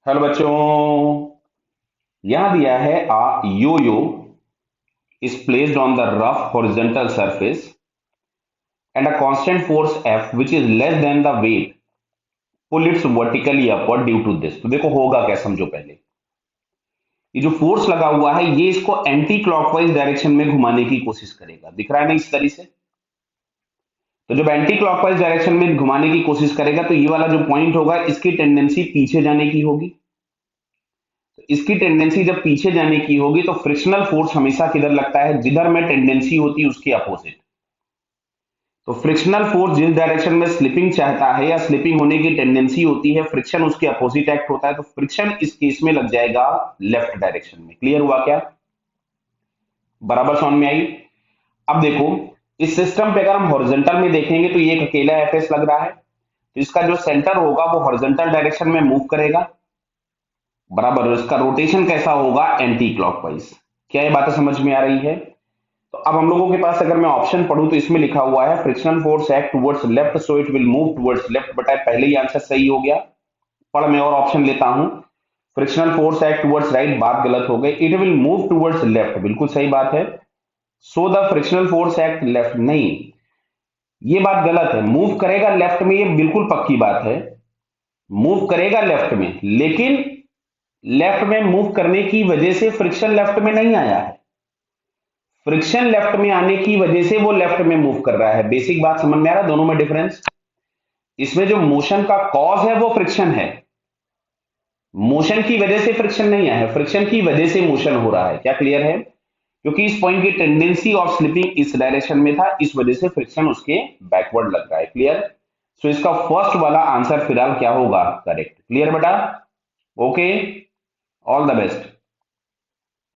Hello बच्चों। यहां दिया है a yo-yo is placed on the rough horizontal surface and a constant force F which is less than the weight pull its vertically upward due to this। तो देखो होगा क्या, समझो पहले। ये जो फोर्स लगा हुआ है ये इसको एंटी क्लॉकवाइज डायरेक्शन में घुमाने की कोशिश करेगा, दिख रहा है ना इस तरीके से। तो जब एंटी क्लॉकवाइज डायरेक्शन में घुमाने की कोशिश करेगा तो ये वाला जो पॉइंट होगा इसकी टेंडेंसी पीछे जाने की होगी। इसकी टेंडेंसी जब पीछे जाने की होगी तो फ्रिक्शनल फोर्स हमेशा किधर लगता है, जिधर में टेंडेंसी होती है उसके अपोजिट। तो फ्रिक्शनल फोर्स जिस डायरेक्शन में स्लिपिंग चाहता है या स्लिपिंग होने की टेंडेंसी होती है, फ्रिक्शन उसके अपोजिट एक्ट होता है, तो फ्रिक्शन इस केस में लग जाएगा लेफ्ट डायरेक्शन में। क्लियर हुआ क्या? बराबर समझ में आई? अब देखो, इस सिस्टम पे अगर हम हॉरिजॉन्टल में देखेंगे तो ये एक अकेला एफएस लग रहा है, तो इसका जो सेंटर होगा वो हॉरिजॉन्टल डायरेक्शन में मूव करेगा। बराबर, इसका रोटेशन कैसा होगा? Anti clockwise. क्या ये बातें समझ में आ रही है? तो अब हम लोगों के पास अगर मैं ऑप्शन पढ़ूं तो इसमें लिखा हुआ है frictional force act towards left so it will move towards left. बटा पहले ही आंसर सही हो गया। पढ़ मैं और ऑप्शन लेता हूं। Frictional force act towards right, बात गलत हो गई। It will move towards left, बिल्कुल सही बात है। So the frictional force act left, नहीं, ये बात गलत है। मूव करेगा लेफ्ट में, ये बिल्कुल पक्की बात है। मूव करेगा लेफ्ट में, लेकिन लेफ्ट में मूव करने की वजह से फ्रिक्शन लेफ्ट में नहीं आया है। फ्रिक्शन लेफ्ट में आने की वजह से वो लेफ्ट में मूव कर रहा है। बेसिक बात समझ में आ रहा है दोनों में डिफरेंस? इसमें जो मोशन का कॉज है वो फ्रिक्शन है, मोशन की वजह से फ्रिक्शन नहीं आया है, फ्रिक्शन की वजह से मोशन हो रहा है। क्या क्लियर है? क्योंकि इस पॉइंट की टेंडेंसी ऑफ स्लिपिंग इस डायरेक्शन में था, इस वजह से फ्रिक्शन उसके बैकवर्ड लग रहा है। क्लियर? सो इसका फर्स्ट वाला आंसर फिलहाल क्या होगा? करेक्ट। क्लियर बेटा? Okay, all the best.